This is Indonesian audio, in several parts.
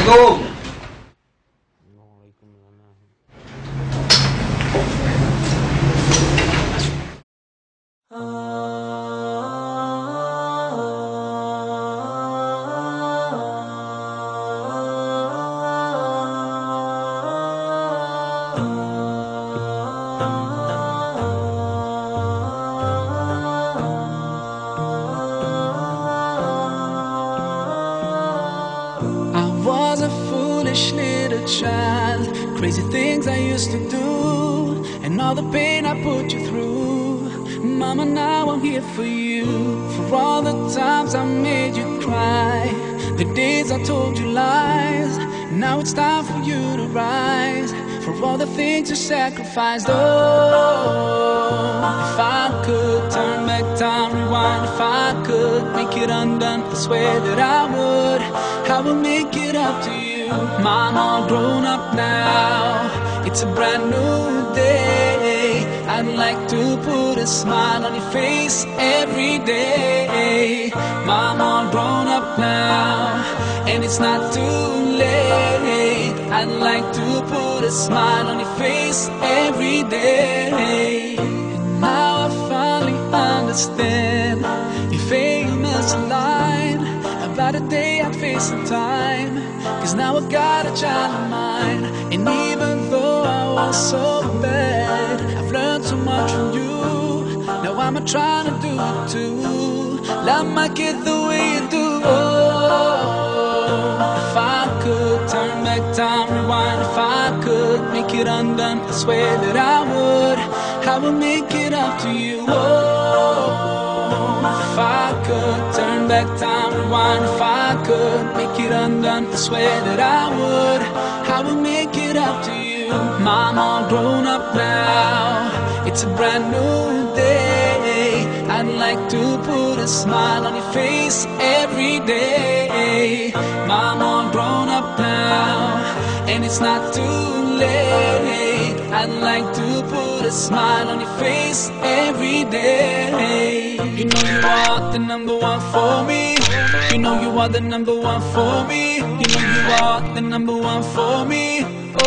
Assalamualaikum. Little child, crazy things I used to do, and all the pain I put you through. Mama, now I'm here for you, for all the times I made you cry, the days I told you lies. Now it's time for you to rise, for all the things you sacrificed. Oh, if I could turn back time, rewind. If I could make it undone, I swear that I would make it up to you. Mom, all grown up now, it's a brand new day. I'd like to put a smile on your face every day. Mom, all grown up now, and it's not too late. I'd like to put a smile on your face every day. And now I finally understand your famous line about a day I'd face in time. Cause now I got a child of mine, and even though I was so bad, I've learned so much from you. Now I'm trying to do it too. Love my kid the way you do. Oh, if I could turn back time, rewind. If I could make it undone, I swear that I would make it up to you. Oh, if I could turn back time, rewind. If I could make it undone, I swear that I would make it up to you. Mom, all grown up now, it's a brand new day. I'd like to put a smile on your face every day. Mom, all grown up now, and it's not too late. I'd like to put a smile on your face every day. You know you are the number one for me. You know you are the number one for me. You know you are the number one for me. Oh,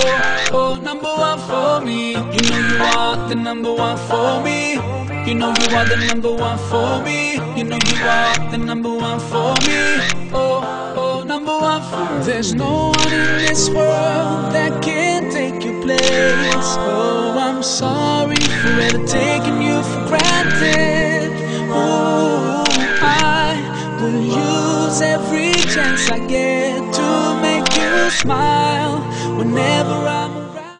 oh, number one for me. You know you are the number one for me. You know you are the number one for me. You know you are the number one for me. Oh, oh, number one for me. There's no one in this world that can take your place. Oh, I'm sorry for ever taking you for granted. Oh, I will use every chance I get to make you smile whenever I'm around.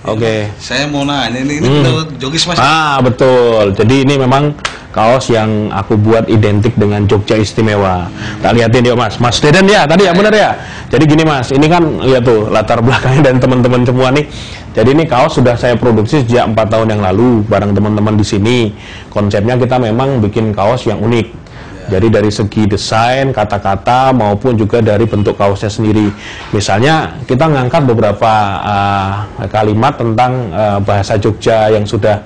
Oke. Saya mau nanya, ini menurut Jogis Mas? Betul. Jadi ini memang kaos yang aku buat identik dengan Jogja Istimewa. Tak lihatin yuk Mas. Mas Deden ya, tadi ya benar ya. Jadi gini Mas, ini kan ya tuh latar belakangnya dan teman-teman semua nih. Jadi ini kaos sudah saya produksi sejak 4 tahun yang lalu bareng teman-teman di sini. Konsepnya kita memang bikin kaos yang unik. Jadi dari segi desain, kata-kata maupun juga dari bentuk kaosnya sendiri. Misalnya kita ngangkat beberapa kalimat tentang bahasa Jogja yang sudah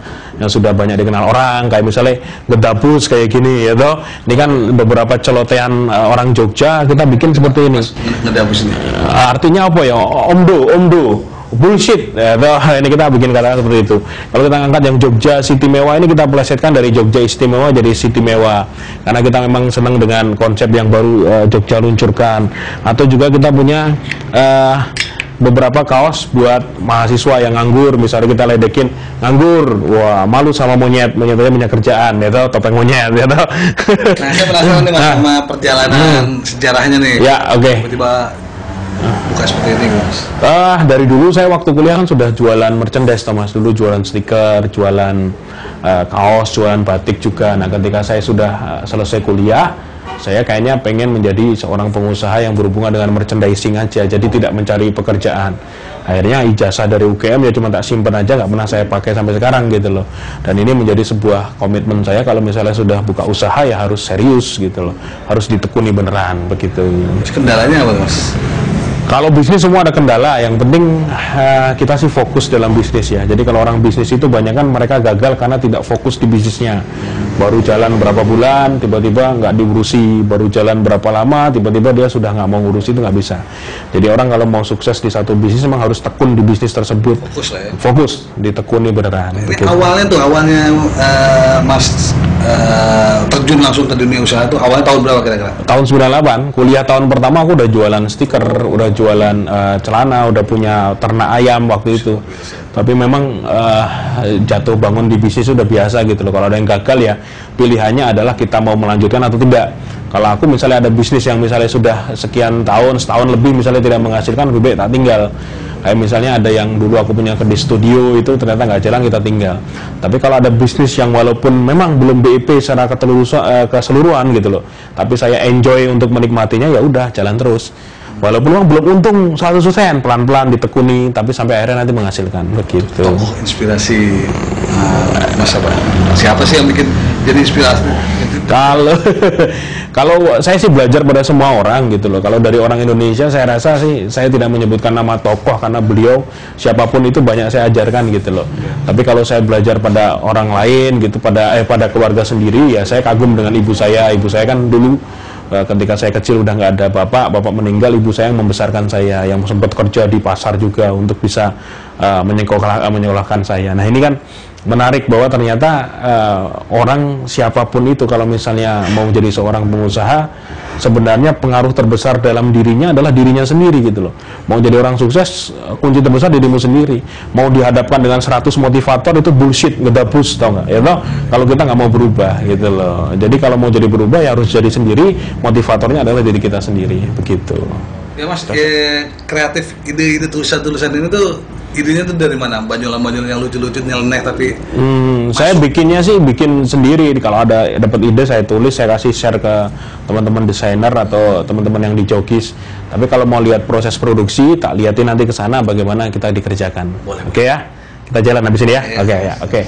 banyak dikenal orang, kayak misalnya gedabus kayak gini ya toh. Ini kan beberapa celotehan orang Jogja kita bikin seperti ini. Gedabus ini. Artinya apa ya? Omdo. Bullshit ya, ini kita bikin kata seperti itu. Kalau kita angkat yang Jogja City Mewah, ini kita plesetkan dari Jogja Istimewa jadi City Mewah, karena kita memang senang dengan konsep yang baru Jogja luncurkan. Atau juga kita punya beberapa kaos buat mahasiswa yang nganggur, misalnya kita ledekin nganggur, wah malu sama monyet, monyetnya punya kerjaan, ya tau, topeng monyet, ya tau. Nah saya penasaran nih Mas sama perjalanan sejarahnya nih. Ya oke. Tiba-tiba buka seperti ini Mas. Dari dulu saya waktu kuliah kan sudah jualan merchandise Mas, dulu jualan stiker, jualan kaos, jualan batik juga. Nah ketika saya sudah selesai kuliah, saya kayaknya pengen menjadi seorang pengusaha yang berhubungan dengan merchandising aja, jadi tidak mencari pekerjaan. Akhirnya ijazah dari UGM ya cuma tak simpen aja, nggak pernah saya pakai sampai sekarang gitu loh. Dan ini menjadi sebuah komitmen saya, kalau misalnya sudah buka usaha ya harus serius gitu loh, harus ditekuni beneran begitu. Kendalanya apa Mas? Kalau bisnis semua ada kendala, yang penting kita sih fokus dalam bisnis ya. Jadi kalau orang bisnis itu banyak kan mereka gagal karena tidak fokus di bisnisnya. Baru jalan berapa bulan, tiba-tiba nggak diurusi. Baru jalan berapa lama, tiba-tiba dia sudah nggak mau ngurusi, itu nggak bisa. Jadi orang kalau mau sukses di satu bisnis memang harus tekun di bisnis tersebut. Fokus lah ya. Fokus, ditekuni beneran. Ini awalnya Mas terjun langsung ke dunia usaha tuh awalnya tahun berapa kira-kira? Tahun 98, kuliah tahun pertama aku udah jualan stiker, udah jualan celana, udah punya ternak ayam waktu itu. Tapi memang jatuh bangun di bisnis udah biasa gitu loh. Kalau ada yang gagal ya pilihannya adalah kita mau melanjutkan atau tidak. Kalau aku misalnya ada bisnis yang misalnya sudah sekian tahun, setahun lebih misalnya tidak menghasilkan, lebih baik tak tinggal. Kayak misalnya ada yang dulu aku punya di studio itu ternyata nggak jalan, kita tinggal. Tapi kalau ada bisnis yang walaupun memang belum BIP secara keseluruhan gitu loh, tapi saya enjoy untuk menikmatinya, ya udah jalan terus. Walaupun memang belum untung 100%, pelan-pelan ditekuni, tapi sampai akhirnya nanti menghasilkan begitu. Tokoh inspirasi Mas apa? Siapa sih yang bikin jadi inspirasi? Kalau saya sih belajar pada semua orang gitu loh. Kalau dari orang Indonesia saya rasa sih saya tidak menyebutkan nama tokoh karena beliau siapapun itu banyak saya ajarkan gitu loh. Tapi kalau saya belajar pada orang lain gitu, pada keluarga sendiri, ya saya kagum dengan ibu saya. Ibu saya kan dulu ketika saya kecil udah nggak ada bapak meninggal, ibu saya yang membesarkan saya, yang sempat kerja di pasar juga untuk bisa menyekolahkan saya. Nah ini kan menarik bahwa ternyata orang siapapun itu kalau misalnya mau jadi seorang pengusaha, sebenarnya pengaruh terbesar dalam dirinya adalah dirinya sendiri gitu loh. Mau jadi orang sukses, kunci terbesar dirimu sendiri. Mau dihadapkan dengan 100 motivator itu bullshit, ngedabus, tau nggak? Ya toh, kalau kita nggak mau berubah gitu loh. Jadi kalau mau jadi berubah ya harus jadi sendiri, motivatornya adalah diri kita sendiri, begitu. Ya Mas, kreatif ide tulisan ini tuh idenya tuh dari mana? Banyolan-banyolan yang lucu-lucu nyeleneh tapi saya bikinnya sih bikin sendiri. Kalau ada dapat ide saya tulis, saya kasih share ke teman-teman desainer atau teman-teman yang di Jokis. Tapi kalau mau lihat proses produksi, tak liatin nanti ke sana bagaimana kita dikerjakan. Oke ya? Kita jalan habis ini ya? Oke ya, oke.